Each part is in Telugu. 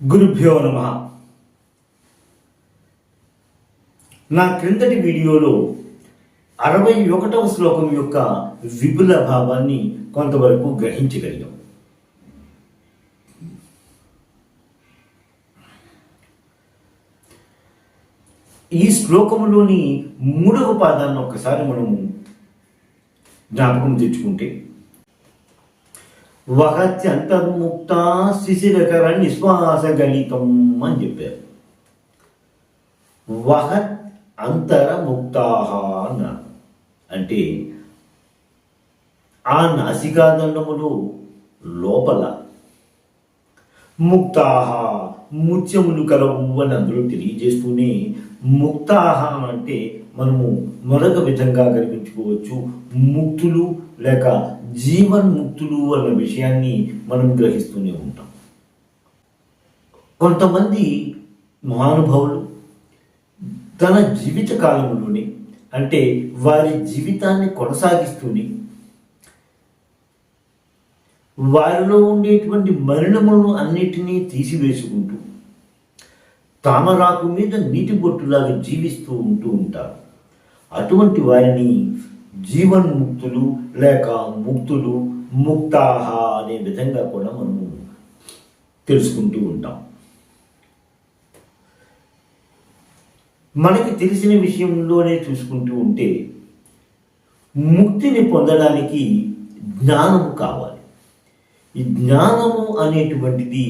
గురుభ్యో నమ. నా క్రిందటి వీడియోలో 61వ శ్లోకం యొక్క విపుల భావాన్ని కొంతవరకు గ్రహించగలిగాం. ఈ శ్లోకములోని 3వ పాదాన్ని ఒక్కసారి మనము జ్ఞాపకం తెచ్చుకుంటే, వహత్యంతర్ముక్త శిశిరకర నిశ్వాస గలితం అని చెప్పారు. వహత్ అంతరముక్తాహ అన్నారు. అంటే ఆ నాసికాదండములో లోపల ముక్తాహ ముత్యములు కలవు అని అందులో తెలియజేస్తూనే, ముక్తాహ అంటే మనము మరొక విధంగా కనిపించుకోవచ్చు, ముక్తులు లేక జీవన్ముక్తులు అన్న విషయాన్ని మనం గ్రహిస్తూనే ఉంటాం. కొంతమంది మహానుభావులు తన జీవిత కాలంలోనే, అంటే వారి జీవితాన్ని కొనసాగిస్తూనే, వారిలో ఉండేటువంటి మలినములను అన్నిటినీ తీసివేసుకుంటూ తామరాకు మీద నీటి బొట్టులాగా జీవిస్తూ ఉంటారు. అటువంటి వారిని జీవన్ముక్తులు లేక ముక్తులు, ముక్తాహ అనే విధంగా కూడా మనము తెలుసుకుంటూ ఉంటాం. మనకి తెలిసిన విషయంలోనే చూసుకుంటూ ఉంటే, ముక్తిని పొందడానికి జ్ఞానము కావాలి. ఈ జ్ఞానము అనేటువంటిది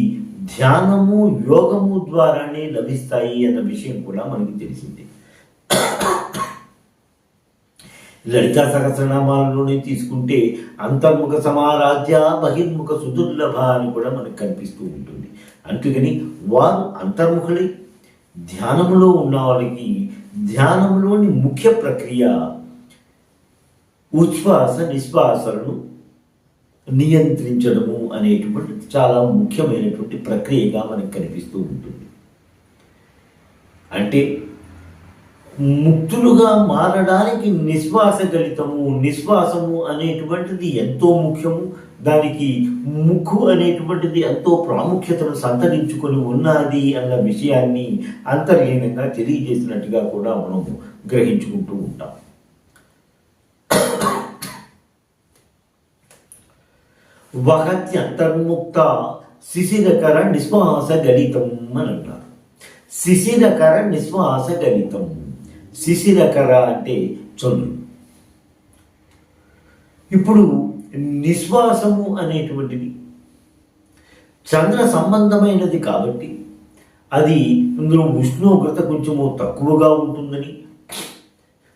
ధ్యానము, యోగము ద్వారానే లభిస్తాయి అన్న విషయం కూడా మనకి తెలిసిందే. లలితా సహస్రనామాలలోనే తీసుకుంటే అంతర్ముఖ సమారాధ్య బహిర్ముఖ సుదుర్లభ అని కూడా మనకు కనిపిస్తూ ఉంటుంది. అందుకని వారు అంతర్ముఖులై ధ్యానములో ఉన్న వాళ్ళకి ధ్యానంలోని ముఖ్య ప్రక్రియ ఉచ్ఛ్వాస నిశ్వాసలను నియంత్రించడము అనేటువంటి చాలా ముఖ్యమైనటువంటి ప్రక్రియగా మనకు కనిపిస్తూ ఉంటుంది. అంటే ముక్తులుగా మారడానికి నిశ్వాస గలితము, నిశ్వాసము అనేటువంటిది ఎంతో ముఖ్యము. దానికి ముక్కు అనేటువంటిది ఎంతో ప్రాముఖ్యతను సంతరించుకొని ఉన్నది అన్న విషయాన్ని అంతర్లీనంగా తెలియజేసినట్టుగా కూడా మనము గ్రహించుకుంటూ ఉంటాం. వహత్యంతర్ముక్త శిశిరకర నిశ్వాస గలితం అని అంటారు. శిశిరకర నిశ్వాస గలితం. శిశిరకర అంటే చంద్రుడు. ఇప్పుడు నిశ్వాసము అనేటువంటిది చంద్ర సంబంధమైనది కాబట్టి అది ఇందులో ఉష్ణోగ్రత కొంచెము తక్కువగా ఉంటుందని,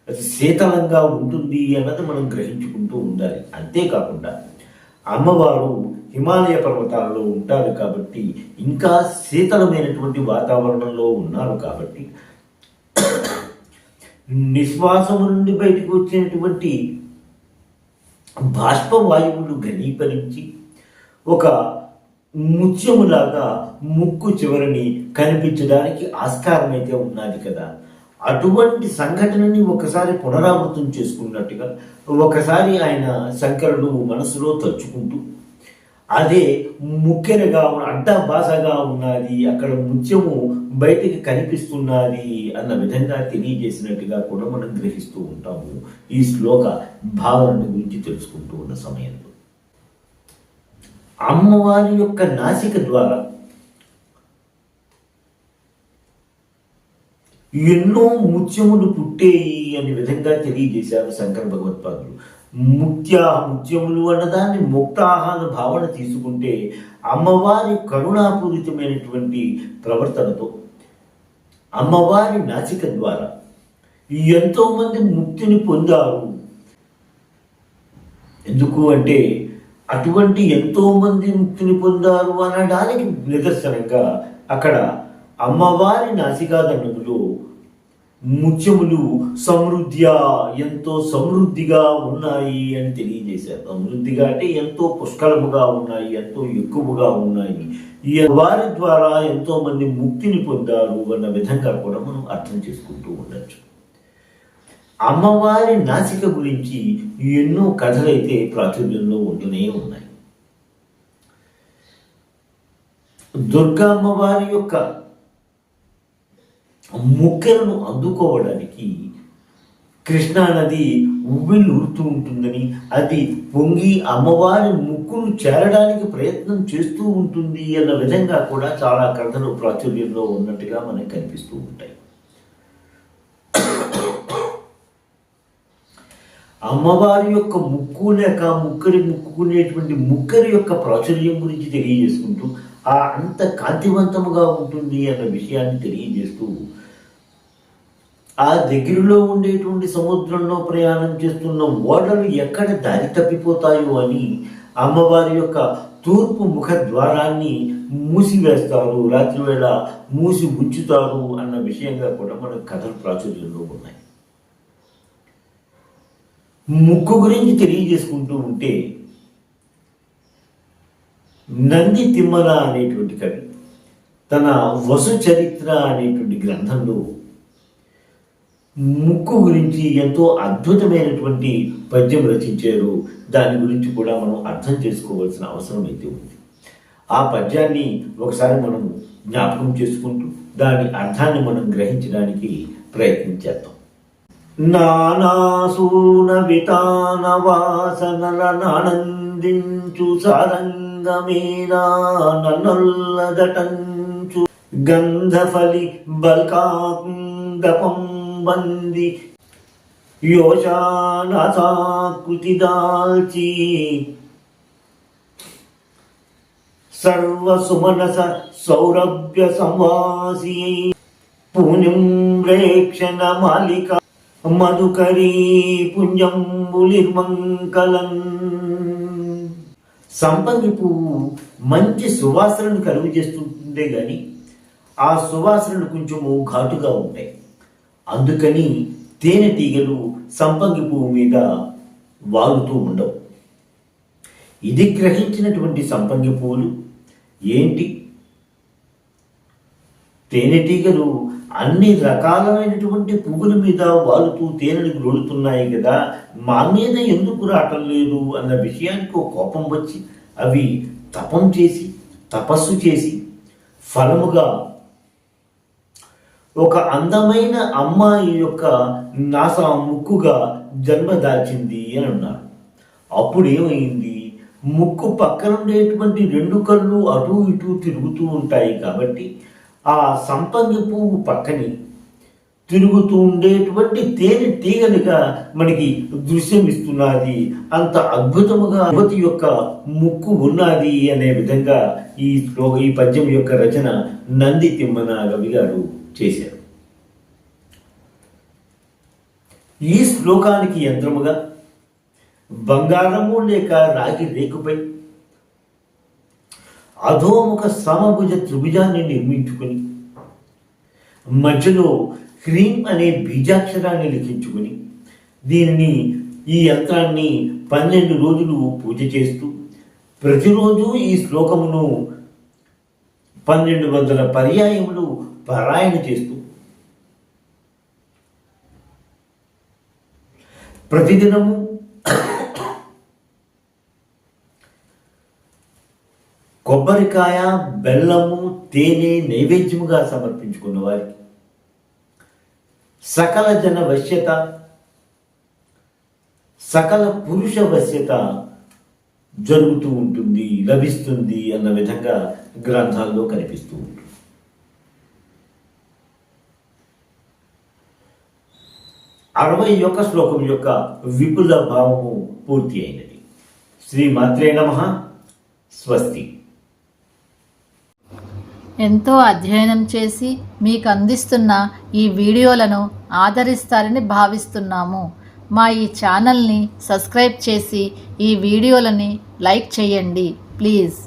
అది శీతలంగా ఉంటుంది అన్నది మనం గ్రహించుకుంటూ ఉండాలి. అంతేకాకుండా అమ్మవారు హిమాలయ పర్వతాలలో ఉంటారు కాబట్టి, ఇంకా శీతలమైనటువంటి వాతావరణంలో ఉన్నారు కాబట్టి, నిశ్వాసము నుండి బయటకు వచ్చినటువంటి బాష్పవాయువులు ఘనీకరించి ఒక ముత్యములాగా ముక్కు చివరిని కనిపించడానికి ఆస్కారం అయితే ఉన్నది కదా. అటువంటి సంఘటనని ఒకసారి పునరావృతం చేసుకున్నట్టుగా ఒకసారి ఆయన శంకరుడు మనసులో తలుచుకుంటూ, అదే ముక్కెరగా అడ్డబాసగా ఉన్నది, అక్కడ ముత్యము బయటికి కనిపిస్తున్నది అన్న విధంగా తెలియజేసినట్టుగా కూడా మనం గ్రహిస్తూ ఉంటాము ఈ శ్లోక భావన గురించి తెలుసుకుంటూ ఉన్న సమయంలో. అమ్మవారి యొక్క నాసిక ద్వారా ఎన్నో ముత్యములు పుట్టేయి అనే విధంగా తెలియజేశారు శంకర భగవత్పాదులు. ముత్యములు అన్నదాన్ని ముక్తాహాన భావన తీసుకుంటే, అమ్మవారి కరుణాపూరితమైనటువంటి ప్రవర్తనతో అమ్మవారి నాసిక ద్వారా ఎంతో మంది ముక్తిని పొందారు. ఎందుకు అంటే, అటువంటి ఎంతో మంది ముక్తిని పొందారు అనడానికి నిదర్శనంగా అక్కడ అమ్మవారి నాసికాదండములో ముత్యములు సమృద్ధిగా, ఎంతో సమృద్ధిగా ఉన్నాయి అని తెలియజేశారు. సమృద్ధిగా అంటే ఎంతో పుష్కలముగా ఉన్నాయి, ఎంతో ఎక్కువగా ఉన్నాయి, వారి ద్వారా ఎంతో మంది ముక్తిని పొందారు అన్న విధంగా కూడా మనం అర్థం చేసుకుంటూ ఉండొచ్చు. అమ్మవారి నాసిక గురించి ఎన్నో కథలైతే ప్రాచుర్యంలో ఉంటూనే ఉన్నాయి. దుర్గా అమ్మవారి యొక్క ముక్కెలను అందుకోవడానికి కృష్ణానది ఉవ్విళ్ళూరుతూ ఉంటుందని, అది పొంగి అమ్మవారి ముక్కును చేరడానికి ప్రయత్నం చేస్తూ ఉంటుంది అన్న విధంగా కూడా చాలా కథలు ప్రాచుర్యంలో ఉన్నట్టుగా మనకు కనిపిస్తూ ఉంటాయి. అమ్మవారి యొక్క ముక్కు లేక ముక్కుకునేటువంటి ముక్కరి యొక్క ప్రాచుర్యం గురించి తెలియజేసుకుంటూ అంత కాంతివంతముగా ఉంటుంది అన్న విషయాన్ని తెలియజేస్తూ ఆ దగ్గరలో ఉండేటువంటి సముద్రంలో ప్రయాణం చేస్తున్న ఓడలు ఎక్కడ దారి తప్పిపోతాయో అని అమ్మవారి యొక్క తూర్పు ముఖ ద్వారాన్ని మూసివేస్తారు, రాత్రివేళ మూసి ఉంచుతారు అన్న విషయంగా కూడా మన కథలు ప్రాచుర్యంలో ఉన్నాయి. ముక్కు గురించి తెలియజేసుకుంటూ ఉంటే నంది తిమ్మన అనేటువంటి కవి తన వసు చరిత్ర అనేటువంటి గ్రంథంలో ముక్కు గురించి ఎంతో అద్భుతమైనటువంటి పద్యం రచించారు. దాని గురించి కూడా మనం అర్థం చేసుకోవాల్సిన అవసరం అయితే ఉంది. ఆ పద్యాన్ని ఒకసారి మనం జ్ఞాపకం చేసుకుంటూ దాని అర్థాన్ని మనం గ్రహించడానికి ప్రయత్నం చేద్దాం. నానాసూన వితాన వాసనల నానందించు సారంగమేనా నన్నొల్లదటంచు గంధఫలి బల్కాంగపం బంది యోషానాసాకృతి దాల్చి సర్వసుమనస సౌరభ్య సంవాసి పుణ్యం ప్రేక్షణ మాలిక మధుకరీ పుంజంబులిర్మంకలన్. సంపంగి పువ్వు మంచి సువాసనను కలుగు చేస్తుంటే గాని ఆ సువాసనలు కొంచెము ఘాటుగా ఉంటాయి. అందుకని తేనెటీగలు సంపంగి పువ్వు మీద వాలుతూ ఉండవు. ఇది గ్రహించినటువంటి సంపంగి పువ్వులు ఏంటి, తేనెటీగలు అన్ని రకాలైనటువంటి పువ్వుల మీద వాలుతూ తేనెను గ్రోలుతున్నాయి కదా, మా మీద ఎందుకు రావటం లేదు అన్న విషయానికి ఒక కోపం వచ్చి అవి తపస్సు చేసి ఫలముగా ఒక అందమైన అమ్మాయి యొక్క ముక్కుగా జన్మ దాల్చింది అని అన్నారు. అప్పుడు ఏమైంది, ముక్కు పక్కనుండేటువంటి రెండు కళ్ళు అటు ఇటు తిరుగుతూ ఉంటాయి కాబట్టి ఆ సంపంగి పువ్వు పక్కని తిరుగుతూ ఉండేటువంటి తేనె తీగలుగా మనకి దృశ్యం ఇస్తున్నది. అంత అద్భుతముగా యువతి యొక్క ముక్కు ఉన్నది అనే విధంగా ఈ పద్యం యొక్క రచన నంది తిమ్మన కవి గారు చేశారు. ఈ శ్లోకానికి యంత్రముగా బంగారము లేక రాగి రేకుపై అధోముఖ సమభుజ త్రిభుజాన్ని నిర్మించుకుని మధ్యలో హ్రీం అనే బీజాక్షరాన్ని లిఖించుకుని ఈ యంత్రాన్ని 12 రోజులు పూజ చేస్తూ ప్రతిరోజు ఈ శ్లోకమును 1200 పర్యాయములు పారాయణ చేస్తూ ప్రతిదినము కొబ్బరికాయ, బెల్లము, తేనె నైవేద్యముగా సమర్పించుకున్న వారికి సకల జన వశ్యత, సకల పురుష వశ్యత జరుగుతూ ఉంటుంది, లభిస్తుంది అన్న విధంగా గ్రంథాల్లో కనిపిస్తూ ఉంటుంది. 61 శ్లోకం యొక్క విపుల భావము పూర్తి అయినది. శ్రీమాత్రే నమః. స్వస్తి. ఎంతో అధ్యయనం చేసి మీకు అందిస్తున్న ఈ వీడియోలను ఆదరిస్తారని భావిస్తున్నాము. మా ఈ ఛానల్ని సబ్స్క్రైబ్ చేసి ఈ వీడియోలని లైక్ చేయండి ప్లీజ్.